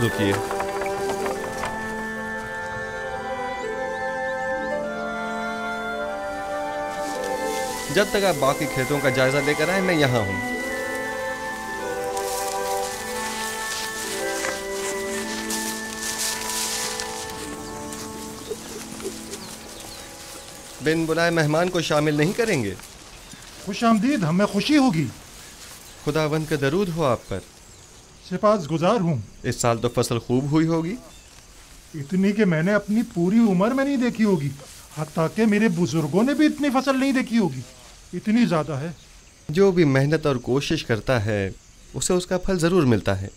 रुकिए। जब तक आप बाकी खेतों का जायजा लेकर आए मैं यहां हूं। बिन बुलाए मेहमान को शामिल नहीं करेंगे? खुशामदीद, हमें खुशी होगी। खुदावंद का दरूद हो आप पर। सिपासगुजार हूँ। इस साल तो फसल खूब हुई होगी। इतनी कि मैंने अपनी पूरी उम्र में नहीं देखी होगी, हत्ता कि मेरे बुजुर्गों ने भी इतनी फसल नहीं देखी होगी। इतनी ज्यादा है। जो भी मेहनत और कोशिश करता है उसे उसका फल जरूर मिलता है।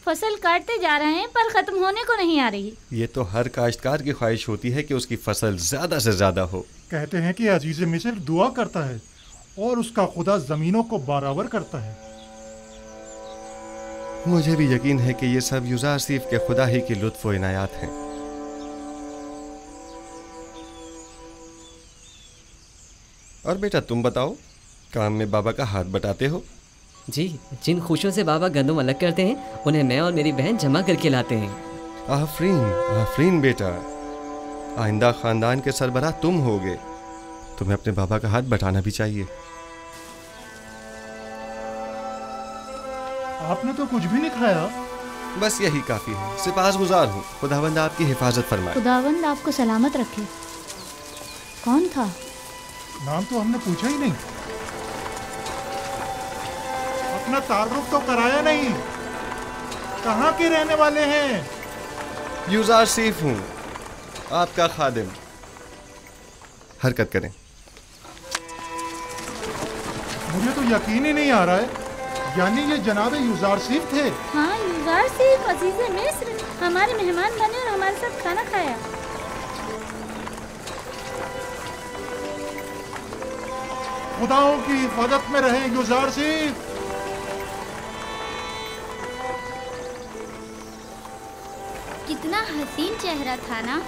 फसल काटते जा रहे हैं पर खत्म होने को नहीं आ रही। ये तो हर काश्तकार की ख्वाहिश होती है कि उसकी फसल ज्यादा से ज्यादा हो। कहते हैं कि अजीज मिस्र दुआ करता है और उसका खुदा जमीनों को बराबर करता है। मुझे भी यकीन है कि ये सब युजार सीफ के खुदा ही की लुत्फ व इनायात हैं। और बेटा तुम बताओ, काम में बाबा का हाथ बटाते हो? जी, जिन खुशियों से बाबा गंदम अलग करते हैं उन्हें मैं और मेरी बहन जमा करके लाते हैं। आफरीन आफरीन बेटा, आइंदा खानदान के सरबराह तुम होगे। तुम्हें अपने बाबा का हाथ बटाना भी चाहिए। आपने तो कुछ भी नहीं खाया। बस यही काफी है। सिपासगुजार हूँ। खुदावंद आपकी हिफाजत फरमाए। खुदावंद आपको सलामत रखे। कौन था? नाम तो हमने पूछा ही नहीं। अपना तारुफ तो कराया नहीं। कहाँ के रहने वाले हैं? युजार सीफ हूँ, आपका खादिम। हरकत करें। मुझे तो यकीन ही नहीं आ रहा है, यानी ये जनाब युजार सीफ थे। हाँ, युजार सीफ अजीज मिस्र हमारे मेहमान बने और हमारे साथ खाना खाया। खुदाओं की हिफाजत में रहे युजार सीफ। कितना हसीन चेहरा था ना।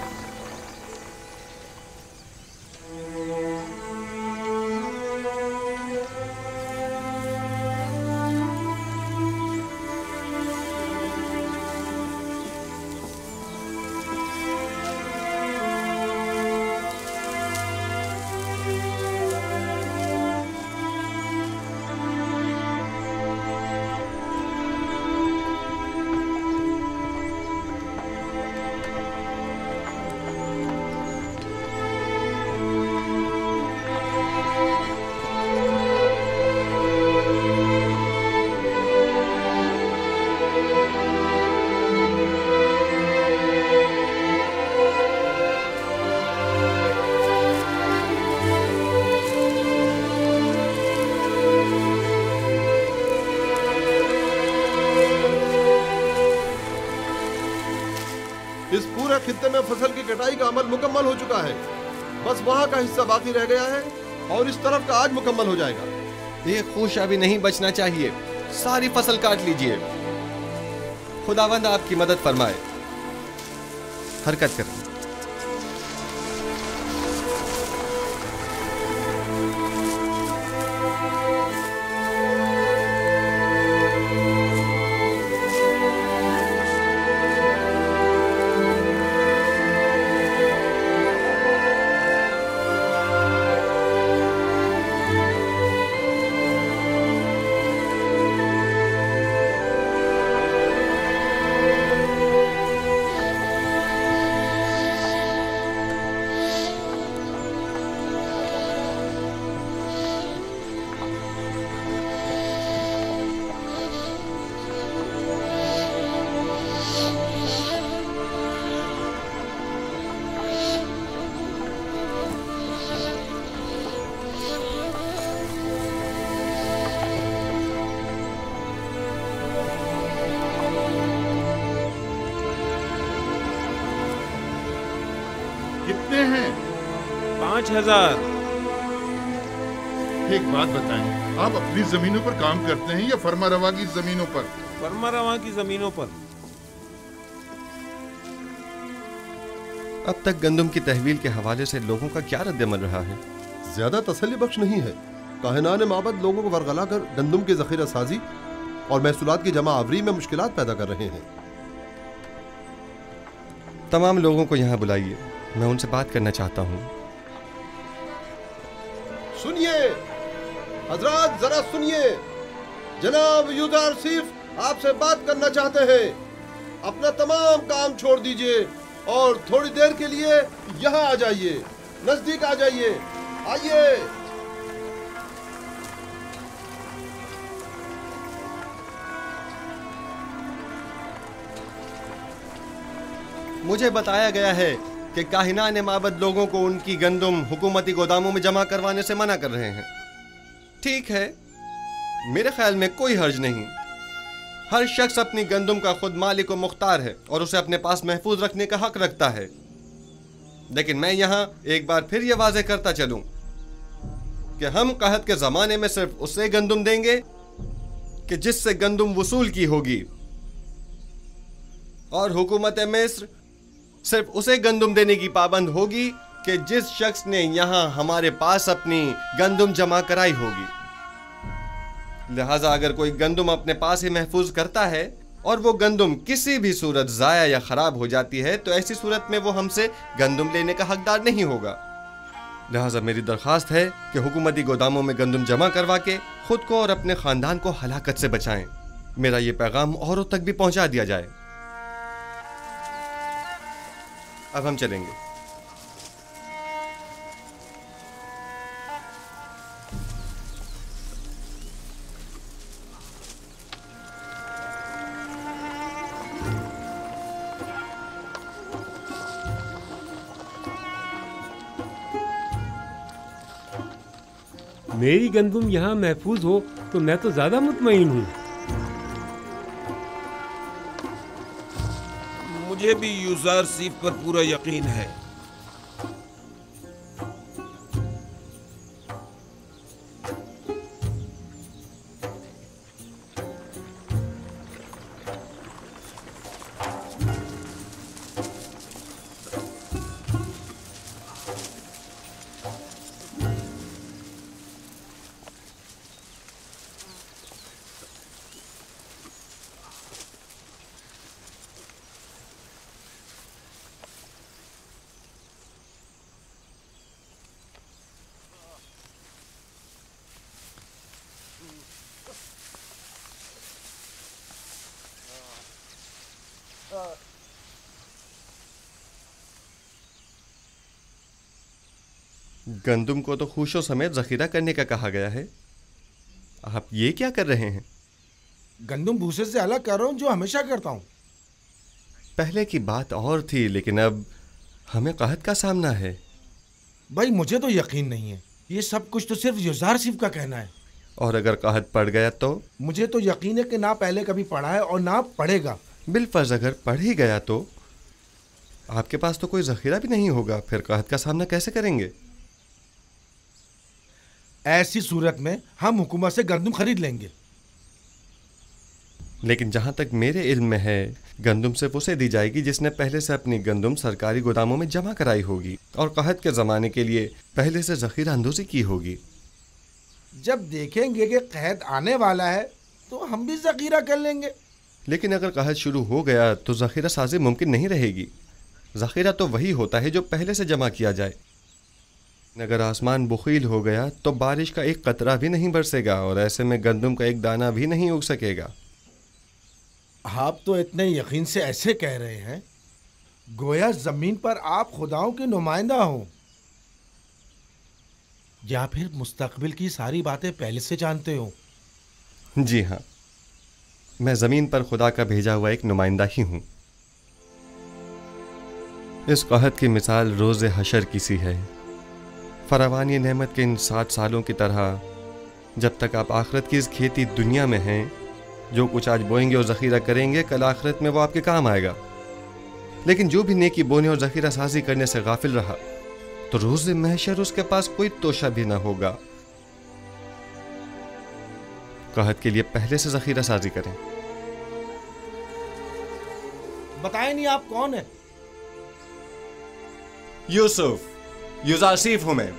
इस पूरे खित्ते में फसल की कटाई का अमल मुकम्मल हो चुका है। बस वहाँ का हिस्सा बाकी रह गया है और इस तरफ का आज मुकम्मल हो जाएगा। एक खूश अभी नहीं बचना चाहिए। सारी फसल काट लीजिए। खुदावंद आपकी मदद फरमाए। हरकत करें। कितने हैं? 5000। एक बात बताएं, आप अपनी जमीनों पर काम करते हैं या फरमा रवा की जमीनों पर? फरमा रवा की जमीनों पर। अब तक गंदम की तहवील के हवाले से लोगों का क्या रद्दमल रहा है? ज्यादा तसल्ली बख्श नहीं है। काहिनान माबद लोगों को वरगला कर गंदम की जखीरा साजी और महसूलात की जमा आवरी में मुश्किलात पैदा कर रहे हैं। तमाम लोगों को यहाँ बुलाइए, मैं उनसे बात करना चाहता हूँ। सुनिए हजरात, जरा सुनिए। जनाब यूजारसीफ आपसे बात करना चाहते हैं। अपना तमाम काम छोड़ दीजिए और थोड़ी देर के लिए यहाँ आ जाइए, नजदीक आ जाइए। आइए। मुझे बताया गया है कि काहिनान माबद लोगों को उनकी गंदुम हुकूमती गोदामों में जमा करवाने से मना कर रहे हैं। ठीक है, मेरे ख्याल में कोई हर्ज नहीं। हर शख्स अपनी गंदुम का खुद मालिक व मुख्तार है और उसे अपने पास महफूज रखने का हक रखता है। लेकिन मैं यहाँ एक बार फिर यह वाज़ेह करता चलूं कि हम कहत के ज़माने में सिर्फ उसे गंदुम देंगे कि जिससे गंदुम वसूल की होगी, और हुकूमत मिस्र सिर्फ उसे गंदुम देने की पाबंद होगी कि जिस शख्स ने यहाँ हमारे पास अपनी गंदुम जमा कराई होगी। लिहाजा अगर कोई गंदुम अपने पास ही महफूज करता है और वो गंदुम किसी भी सूरत ज़ाया या ख़राब हो जाती है तो ऐसी सूरत में वो हमसे गंदुम लेने का हकदार नहीं होगा। लिहाजा मेरी दरख्वास्त है कि हुकूमती गोदामों में गंदुम जमा करवा के खुद को और अपने ख़ानदान को हलाकत से बचाएं। मेरा ये पैगाम औरों तक भी पहुंचा दिया जाए। अब हम चलेंगे। मेरी गंदुम यहाँ महफूज हो तो मैं तो ज्यादा मुतमईन हूँ। मुझे भी यूजारसीफ पर पूरा यकीन है। गंदुम को तो खुशों समेत जखीरा करने का कहा गया है। आप ये क्या कर रहे हैं? गंदुम भूसे से अलग कर रहा हूँ, जो हमेशा करता हूँ। पहले की बात और थी, लेकिन अब हमें कहत का सामना है। भाई मुझे तो यकीन नहीं है, ये सब कुछ तो सिर्फ यूजारसीफ का कहना है। और अगर कहत पड़ गया तो? मुझे तो यकीन है कि ना पहले कभी पढ़ा है और ना पढ़ेगा। बिलफर्ज अगर पढ़ ही गया तो आपके पास तो कोई जखीरा भी नहीं होगा, फिर कहत का सामना कैसे करेंगे? ऐसी सूरत में हम हुकूमत से गंदुम खरीद लेंगे। लेकिन जहां तक मेरे इल्म में है, गंदुम सिर्फ उसे दी जाएगी जिसने पहले से अपनी गंदुम सरकारी गोदामों में जमा कराई होगी और कहत के ज़माने के लिए पहले से ज़ख़ीरा अंदोज़ी की होगी। जब देखेंगे कि कहत आने वाला है तो हम भी ज़ख़ीरा कर लेंगे। लेकिन अगर कहत शुरू हो गया तो ज़ख़ीरा साजी मुमकिन नहीं रहेगी। ज़ख़ीरा तो वही होता है जो पहले से जमा किया जाए। अगर आसमान बुखील हो गया तो बारिश का एक कतरा भी नहीं बरसेगा और ऐसे में गंदुम का एक दाना भी नहीं उग सकेगा। आप तो इतने यकीन से ऐसे कह रहे हैं गोया ज़मीन पर आप खुदाओं के नुमाइंदा हो, या फिर मुस्तकबिल की सारी बातें पहले से जानते हो। जी हाँ, मैं ज़मीन पर खुदा का भेजा हुआ एक नुमाइंदा ही हूँ। इस कहत की मिसाल रोज़े हशर की सी है। फरावानी नेमत के इन 60 सालों की तरह जब तक आप आखिरत की इस खेती दुनिया में हैं, जो कुछ आज बोएंगे और ज़ख़ीरा करेंगे कल आखिरत में वो आपके काम आएगा। लेकिन जो भी नेकी बोने और ज़ख़ीरा साजी करने से गाफिल रहा तो रोज़े महशर उसके पास कोई तोशा भी ना होगा। कहत के लिए पहले से ज़ख़ीरा साजी करें। बताएं नहीं आप कौन है? यूसुफ, यूजारसीफ हूं मैं।